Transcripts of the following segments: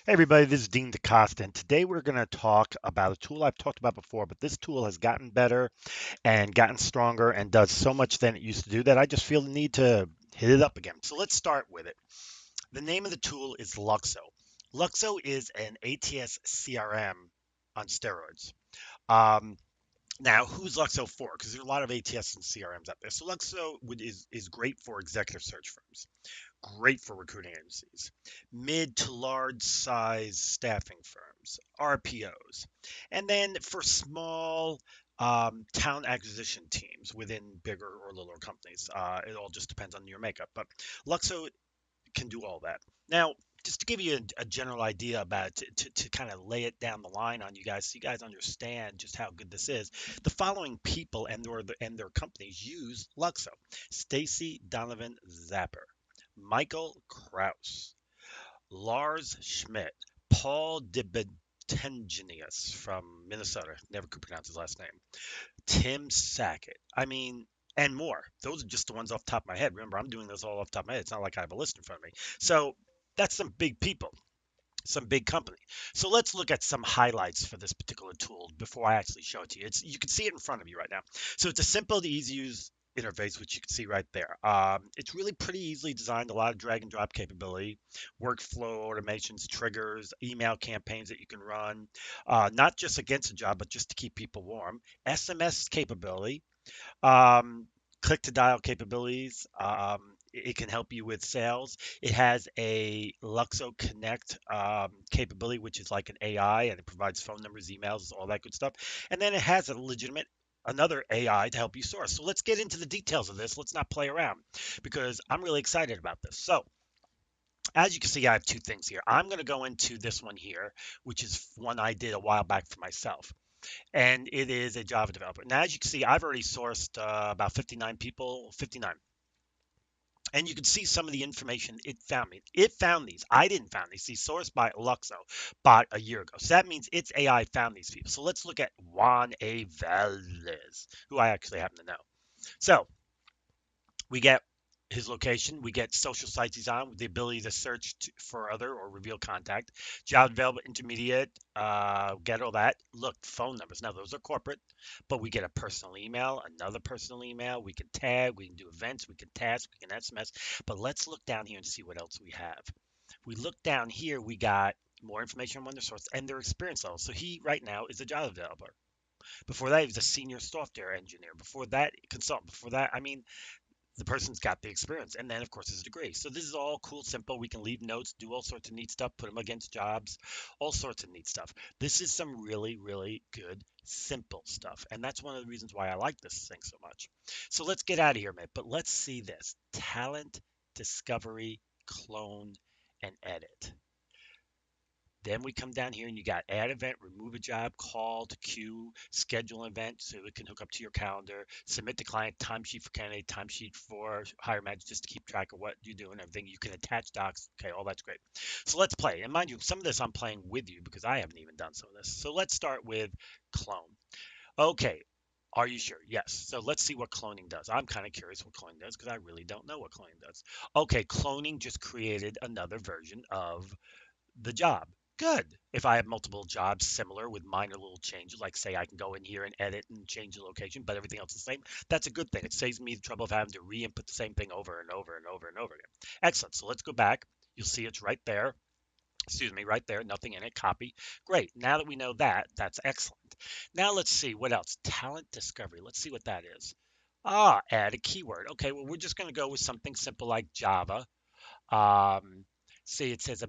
Hey everybody, this is Dean DeCosta, and today we're going to talk about a tool I've talked about before, but this tool has gotten better and gotten stronger and does so much than it used to do that I just feel the need to hit it up again. So let's start with it. The name of the tool is Luxo. Luxo is an ATS CRM on steroids. Um, Now, who's Luxo for? Because there's a lot of ATS and CRMs out there. So Luxo is great for executive search firms, great for recruiting agencies, mid to large size staffing firms, RPOs, and then for small talent acquisition teams within bigger or littler companies. It all just depends on your makeup, but Luxo can do all that. Now, just to give you a general idea about to kind of lay it down the line on you guys, so you guys understand just how good this is. The following people and their companies use Luxo: Stacy Donovan Zapper, Michael Kraus, Lars Schmidt, Paul DeBetengenius from Minnesota. Never could pronounce his last name. Tim Sackett. I mean, and more. Those are just the ones off the top of my head. Remember, I'm doing this all off the top of my head. It's not like I have a list in front of me. So that's some big people, some big company. So let's look at some highlights for this particular tool before I actually show it to you. You can see it in front of you right now. So it's a simple to easy use interface, which you can see right there. It's really pretty easily designed, a lot of drag and drop capability, workflow automations, triggers, email campaigns that you can run, not just against a job, but just to keep people warm. SMS capability, um, click to dial capabilities. It can help you with sales. It has a Luxo Connect capability, which is like an AI, and it provides phone numbers, emails, all that good stuff. And then it has a legitimate another AI to help you source. So let's get into the details of this. Let's not play around because I'm really excited about this. So as you can see, I have two things here. I'm going to go into this one here, which is one I did a while back for myself, and it is a Java developer. Now, as you can see, I've already sourced about 59 people, 59. And you can see some of the information it found me. It found these. I didn't found these. These sourced by Loxo about a year ago. So that means its AI found these people. So let's look at Juan A. Valdez, who I actually happen to know. So we get his location, we get social sites he's on, with the ability to search for other or reveal contact, job development intermediate, get all that. Look, phone numbers. Now those are corporate, but we get a personal email, another personal email. We can tag, we can do events, we can task, we can SMS. But let's look down here and see what else we have. We look down here, we got more information on their source and their experience level. So he right now is a Java developer. Before that, he was a senior software engineer. Before that, consultant. Before that, I mean, the person's got the experience, and then of course his degree. So this is all cool, simple. We can leave notes, do all sorts of neat stuff, put them against jobs, all sorts of neat stuff. This is some really, really good, simple stuff, and that's one of the reasons why I like this thing so much. So let's get out of here, man. But let's see this: talent discovery, clone, and edit. Then we come down here and you got add event, remove a job, call to queue, schedule an event so it can hook up to your calendar, submit to client, timesheet for candidate, timesheet for hire manager, just to keep track of what you're doing, everything. You can attach docs. Okay, all that's great. So let's play. And mind you, some of this I'm playing with you because I haven't even done some of this. So let's start with clone. Okay. Are you sure? Yes. So let's see what cloning does. I'm kind of curious what cloning does because I really don't know what cloning does. Okay, cloning just created another version of the job. Good. If I have multiple jobs similar with minor little changes, like say I can go in here and edit and change the location, but everything else is the same, that's a good thing. It saves me the trouble of having to re-input the same thing over and over and over and over again. Excellent. So let's go back. You'll see it's right there. Excuse me, right there. Nothing in it. Copy. Great. Now that we know that, that's excellent. Now let's see what else. Talent discovery. Let's see what that is. Ah, add a keyword. Okay, well, we're just going to go with something simple like Java. um, See, it says a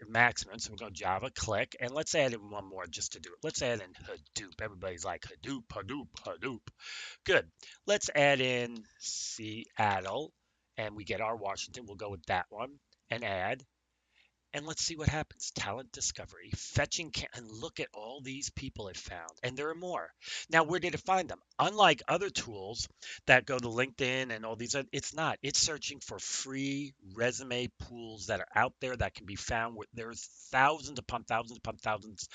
maximum, so we're going to Java, click, and let's add in one more just to do it. Let's add in Hadoop. Everybody's like Hadoop, Hadoop, Hadoop. Good. Let's add in Seattle, and we get our Washington. We'll go with that one and add. And let's see what happens. Talent discovery, fetching, and look at all these people it found. And there are more. Now, where did it find them? Unlike other tools that go to LinkedIn and all these, it's not. It's searching for free resume pools that are out there that can be found. There's thousands upon thousands,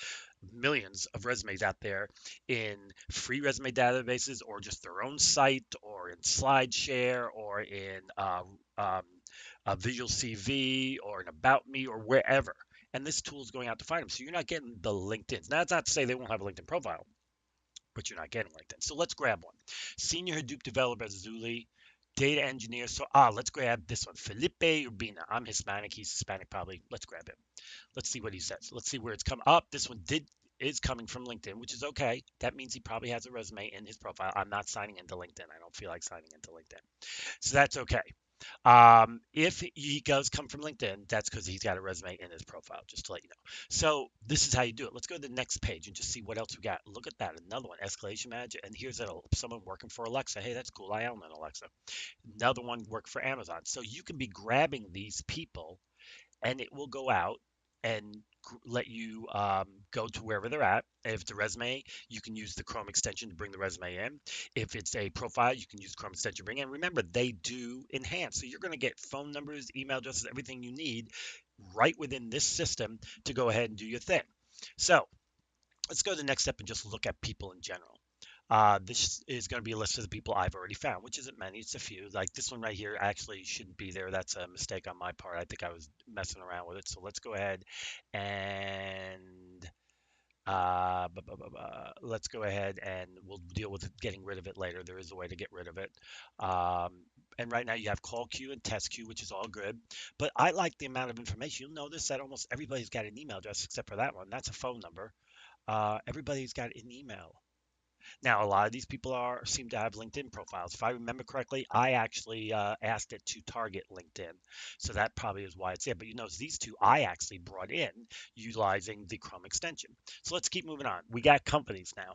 millions of resumes out there in free resume databases or just their own site or in SlideShare or in um, a Visual CV or an About Me or wherever. and this tool is going out to find them. So you're not getting the LinkedIn. Now, that's not to say they won't have a LinkedIn profile, but you're not getting LinkedIn. So let's grab one. Senior Hadoop developer Zuli, data engineer. So let's grab this one. Felipe Urbina. I'm Hispanic. He's Hispanic probably. Let's grab him. Let's see what he says. Let's see where it's come up. This one is coming from LinkedIn, which is okay. That means he probably has a resume in his profile. I'm not signing into LinkedIn. I don't feel like signing into LinkedIn. So that's okay. If he does come from LinkedIn, that's because he's got a resume in his profile, just to let you know. So this is how you do it. Let's go to the next page and just see what else we got. Look at that, another one, escalation manager. And here's someone working for Alexa. Hey, that's cool. I own an Alexa. Another one work for Amazon. So you can be grabbing these people and it will go out and let you go to wherever they're at. If it's a resume, you can use the Chrome extension to bring the resume in. If it's a profile, you can use the Chrome extension to bring in. Remember, they do enhance. So you're going to get phone numbers, email addresses, everything you need right within this system to go ahead and do your thing. So let's go to the next step and just look at people in general. This is going to be a list of the people I've already found, which isn't many, it's a few. Like this one right here actually shouldn't be there. That's a mistake on my part. I think I was messing around with it. So let's go ahead and let's go ahead and we'll deal with getting rid of it later. There is a way to get rid of it. And right now you have call queue and test queue, which is all good. But I like the amount of information. You'll notice that almost everybody's got an email address except for that one. That's a phone number. Everybody's got an email. Now, a lot of these people are seem to have LinkedIn profiles. If I remember correctly, I actually asked it to target LinkedIn, so that probably is why it's there. But you notice these two I actually brought in utilizing the Chrome extension. So let's keep moving on. We got companies now.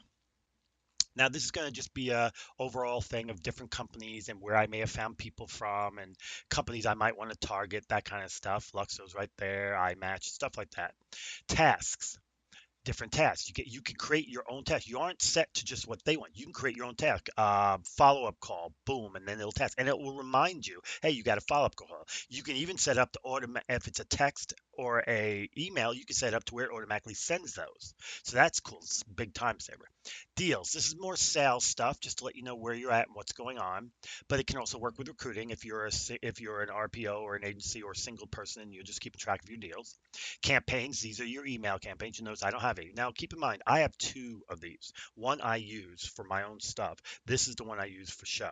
Now, this is going to just be a overall thing of different companies and where I may have found people from and companies I might want to target, that kind of stuff. Luxo's right there, iMatch, stuff like that. Tasks, different tasks. You can create your own task. You aren't set to just what they want. You can create your own task. Follow up call, boom, and then it'll task, and it will remind you, hey, you got a follow up call. You can even set up to automatic if it's a text or a email. You can set up to where it automatically sends those. So that's cool. It's a big time saver. Deals. This is more sales stuff, just to let you know where you're at and what's going on. But it can also work with recruiting if you're an RPO or an agency or a single person and you're just keeping track of your deals. Campaigns, these are your email campaigns. You notice I don't have any. Now, keep in mind, I have two of these. One I use for my own stuff. This is the one I use for show.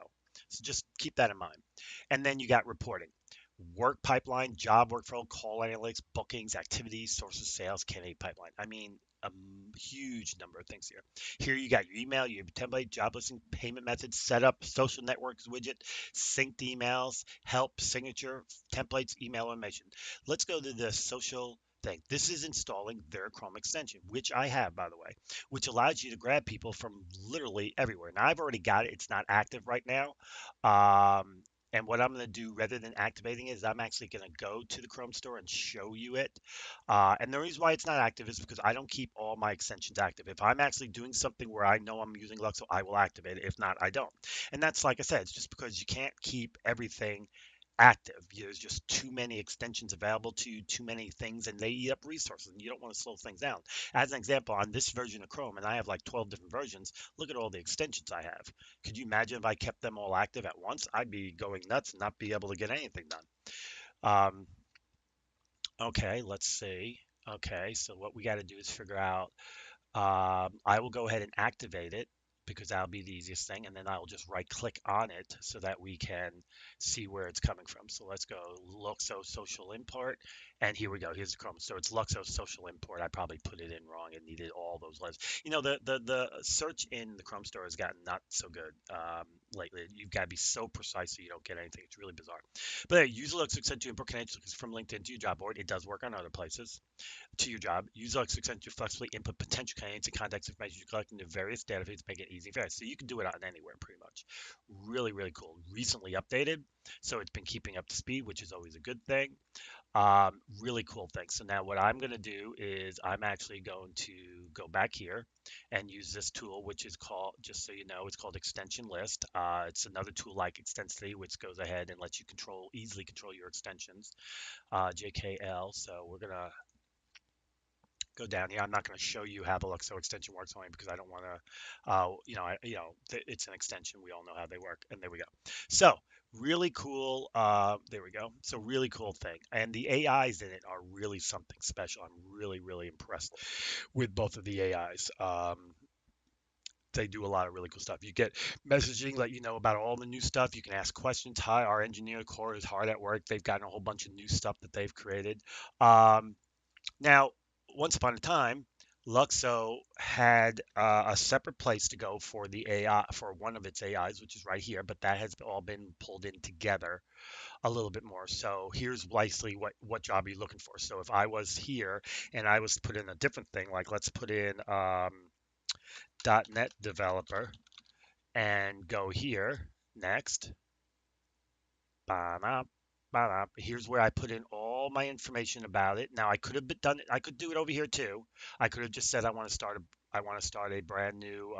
So just keep that in mind. And then you got reporting. Work pipeline, job workflow, call analytics, bookings, activities, sources, sales, candidate pipeline. I mean, a huge number of things here. Here you got your email, your template, job listing, payment methods, setup, social networks widget, synced emails, help, signature, templates, email automation. Let's go to the social thing. This is installing their Chrome extension, which I have, by the way, which allows you to grab people from literally everywhere. Now, I've already got it. It's not active right now. And what I'm going to do rather than activating it is I'm actually going to go to the Chrome store and show you it. And the reason why it's not active is because I don't keep all my extensions active. If I'm actually doing something where I know I'm using Luxo, I will activate it. If not, I don't. And that's like I said, it's just because you can't keep everything active. There's just too many extensions available to you, too many things, and they eat up resources, and you don't want to slow things down. As an example, on this version of Chrome, and I have like 12 different versions, look at all the extensions I have. Could you imagine if I kept them all active at once? I'd be going nuts and not be able to get anything done. Um, okay, let's see. Okay, so what we got to do is figure out I will go ahead and activate it because that'll be the easiest thing. And then I'll just right click on it so that we can see where it's coming from. So let's go Luxo social import. And here we go. Here's the Chrome. So it's Luxo social import. I probably put it in wrong. It needed all those letters. You know, the search in the Chrome store has gotten not so good lately. You've got to be so precise so you don't get anything. It's really bizarre. But hey, use Luxo sent to import connections from LinkedIn to your job board. It does work on other places to your job. Use Loxo to flexibly input potential candidates and contact information you collect into various data feeds to make it easy and fast. So you can do it on anywhere pretty much. Really, really cool. Recently updated, so it's been keeping up to speed, which is always a good thing. Really cool thing. So now what I'm going to do is I'm actually going to go back here and use this tool, which is called, just so you know, it's called Extension List. It's another tool like Extensity, which goes ahead and lets you easily control your extensions, JKL. So we're going to go down here. I'm not going to show you how the Luxo extension works only because I don't want to, it's an extension. We all know how they work. And there we go. So really cool. There we go. So really cool thing. And the AIs in it are really something special. I'm really, really impressed with both of the AIs. They do a lot of really cool stuff. You get messaging, let you know about all the new stuff. You can ask questions. Hi, our engineer core is hard at work. They've gotten a whole bunch of new stuff that they've created. Um, Now, once upon a time, Luxo had a separate place to go for the AI for one of its AIs, which is right here, but that has all been pulled in together a little bit more. So here's wisely what job are you looking for? So if I was here and I was to put in a different thing, like let's put in .NET developer and go here next. Ba-da, ba-da. Here's where I put in all my information about it. Now I could have done it. I could do it over here too. I could have just said I want to start a brand new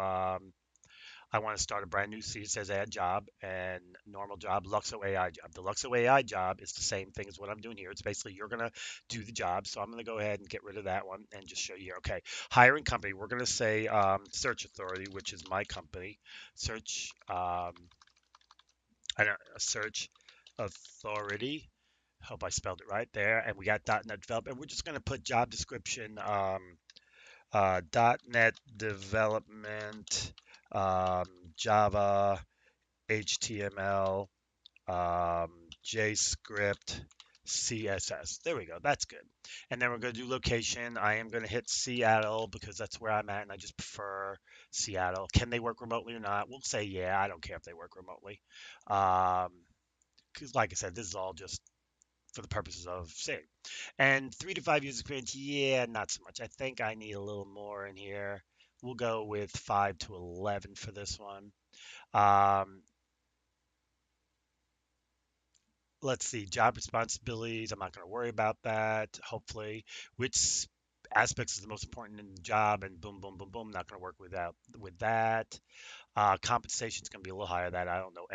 I want to start a brand new. See, it says add job and normal job, Luxo AI job. The Luxo AI job is the same thing as what I'm doing here. It's basically you're gonna do the job. So I'm gonna go ahead and get rid of that one and just show you. Okay, hiring company. We're gonna say search authority, which is my company. Search. I don't search authority. Hope I spelled it right there. And we got .NET development. We're just going to put job description, .NET development, um, Java, HTML, um, JScript, CSS. There we go. That's good. And then we're going to do location. I am going to hit Seattle because that's where I'm at, and I just prefer Seattle. Can they work remotely or not? We'll say yeah. I don't care if they work remotely. Um, because like I said, this is all just for the purposes of saying. And 3 to 5 years experience, yeah, not so much. I think I need a little more in here. We'll go with 5 to 11 for this one. Um, let's see, job responsibilities. I'm not going to worry about that, hopefully. Which aspects is the most important in the job? And boom, boom, boom, boom. Not going to work with that. Compensation is going to be a little higher. That I don't know.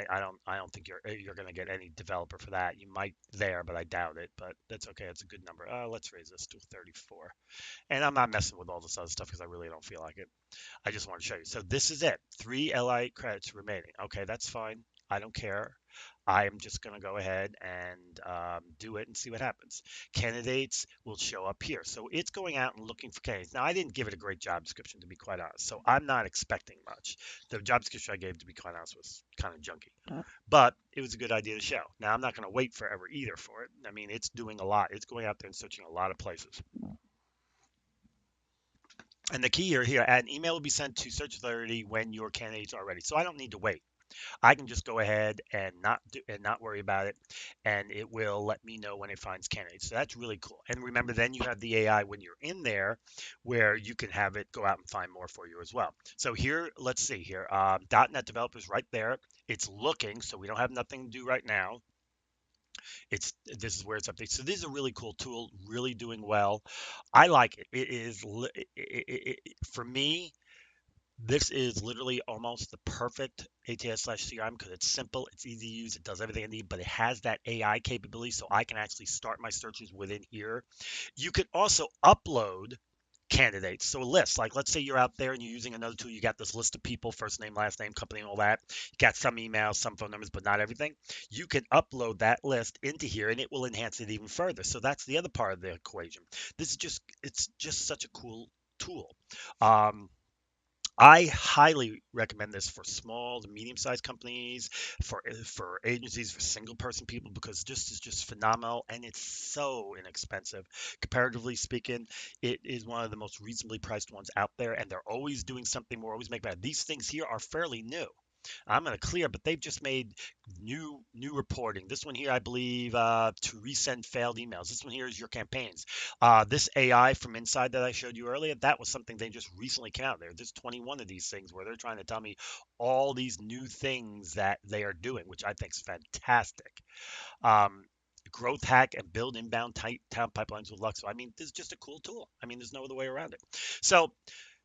I don't think you're going to get any developer for that. You might there, but I doubt it. But that's okay. It's a good number. Let's raise this to 34. And I'm not messing with all this other stuff because I really don't feel like it. I just want to show you. So this is it. 3 LI credits remaining. Okay, that's fine. I don't care. I'm just going to go ahead and do it and see what happens. Candidates will show up here. So it's going out and looking for candidates. Now, I didn't give it a great job description, to be quite honest. So I'm not expecting much. The job description I gave, to be quite honest, was kind of junky. But it was a good idea to show. Now, I'm not going to wait forever either for it. I mean, it's doing a lot. It's going out there and searching a lot of places. And the key here, an email will be sent to search authority when your candidates are ready. So I don't need to wait. I can just go ahead and not worry about it, and it will let me know when it finds candidates. So that's really cool. And remember, then you have the AI when you're in there, where you can have it go out and find more for you as well. So here, let's see here, .NET developers right there. It's looking, so we don't have nothing to do right now. It's this is where it's updated. So this is a really cool tool, really doing well. I like it. It is for me. This is literally almost the perfect ATS/CRM because it's simple, it's easy to use, it does everything I need, but it has that AI capability so I can actually start my searches within here. You can also upload candidates. So a list, like let's say you're out there and you're using another tool, you got this list of people, first name, last name, company, and all that. You got some emails, some phone numbers, but not everything. You can upload that list into here and it will enhance it even further. So that's the other part of the equation. It's just such a cool tool. Um, I highly recommend this for small to medium-sized companies, for agencies, for single-person people, because this is just phenomenal and it's so inexpensive. Comparatively speaking, it is one of the most reasonably priced ones out there, and they're always doing something more, always make better. These things here are fairly new. I'm going to clear, but they've just made new reporting. This one here, I believe, to resend failed emails. This one here is your campaigns. This AI from inside that I showed you earlier, that was something they just recently came out there. There's 21 of these things where they're trying to tell me all these new things that they are doing, which I think is fantastic. Um, growth hack and build inbound town pipelines with Luxo. I mean, this is just a cool tool. I mean, there's no other way around it. So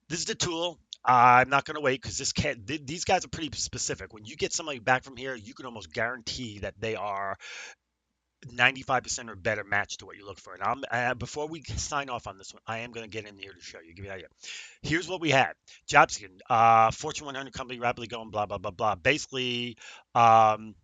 this is the tool. I'm not going to wait because these guys are pretty specific. When you get somebody back from here, you can almost guarantee that they are 95% or better match to what you look for. And before we sign off on this one, I am going to get in here to show you, give you an idea. Here's what we had. Job seeking, Fortune 100 company, rapidly going, blah, blah, blah, blah. Basically, um,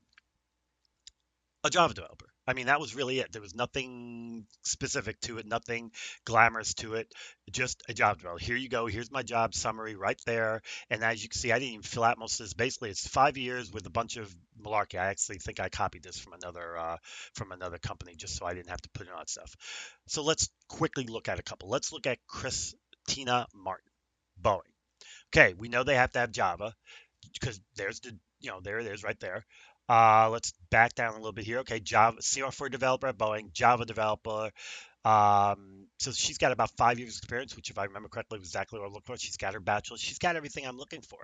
a Java developer. I mean, that was really it. There was nothing specific to it, nothing glamorous to it, just a job developer. Here you go. Here's my job summary right there. And as you can see, I didn't even fill out most of this. Basically, it's 5 years with a bunch of malarkey. I actually think I copied this from another company just so I didn't have to put in all that stuff. So let's quickly look at a couple. Let's look at Christina Martin, Boeing. Okay, we know they have to have Java because there's there it is right there. Let's back down a little bit here. Okay, Java, C++ developer at Boeing, Java developer. So she's got about 5 years experience, which if I remember correctly was exactly what I looked for. She's got her bachelor's. She's got everything I'm looking for.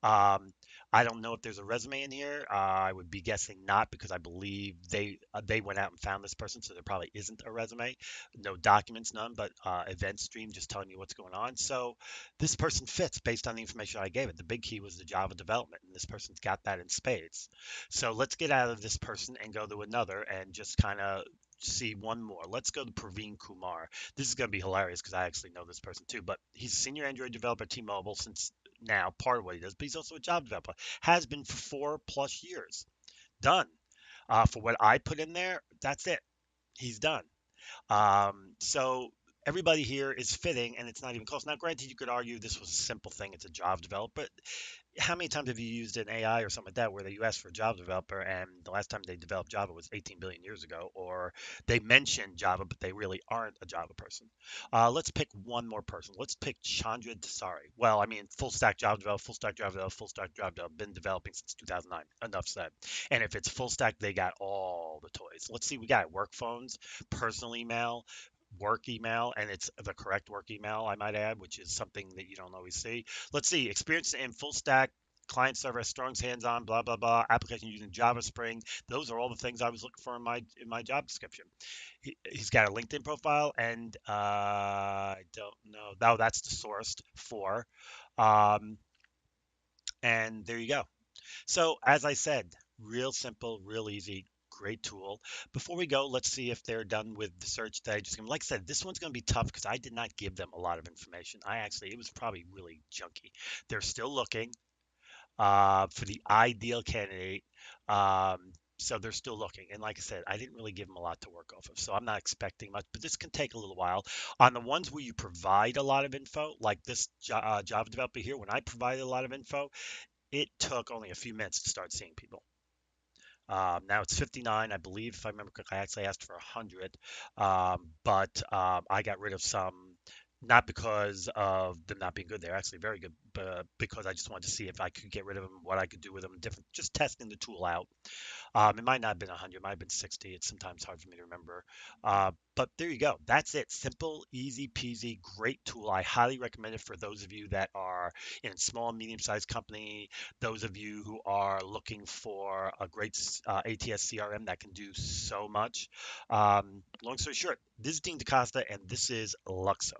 Um, I don't know if there's a resume in here. I would be guessing not because I believe they went out and found this person, so there probably isn't a resume. No documents, none, but event stream just telling you what's going on. So this person fits based on the information I gave it. The big key was the Java development, and this person's got that in spades. So let's get out of this person and go to another and just kind of see one more. Let's go to Praveen Kumar. This is going to be hilarious because I actually know this person too, but he's a senior Android developer at T-Mobile since now, part of what he does, but he's also a job developer. Has been for 4+ years. Done. For what I put in there, that's it. He's done. So everybody here is fitting, and it's not even close. Now, granted, you could argue this was a simple thing. It's a Java developer, how many times have you used an AI or something like that where you ask for a Java developer and the last time they developed Java was 18 billion years ago, or they mention Java but they really aren't a Java person? Let's pick one more person. Let's pick Chandra Desari. Well, I mean, full stack Java developer, full stack Java developer, full stack Java developer, been developing since 2009. Enough said. And if it's full stack, they got all the toys. Let's see, we got work phones, personal email, work email, and it's the correct work email, I might add, which is something that you don't always see. Let's see, experience in full stack, client server, strong hands-on, blah blah blah, application using Java Spring. Those are all the things I was looking for in my job description. He's got a LinkedIn profile, and I don't know. Oh, that's the sourced for. Um, and there you go. So, as I said, real simple, real easy, great tool. Before we go, let's see if they're done with the search that I just gave. Like I said, this one's going to be tough because I did not give them a lot of information. It was probably really junky. They're still looking for the ideal candidate. So they're still looking. And like I said, I didn't really give them a lot to work off of. So I'm not expecting much, but this can take a little while. On the ones where you provide a lot of info, like this Java developer here, when I provided a lot of info, it took only a few minutes to start seeing people. Now it's 59, I believe, if I remember correctly. I actually asked for 100, but I got rid of some, not because of them not being good. They're actually very good, but because I just wanted to see if I could get rid of them, what I could do with them, different, just testing the tool out. It might not have been 100, it might have been 60. It's sometimes hard for me to remember. But there you go. That's it. Simple, easy peasy, great tool. I highly recommend it for those of you that are in small and medium-sized company, those of you who are looking for a great ATS CRM that can do so much. Long story short, this is Dean DaCosta, and this is Luxo.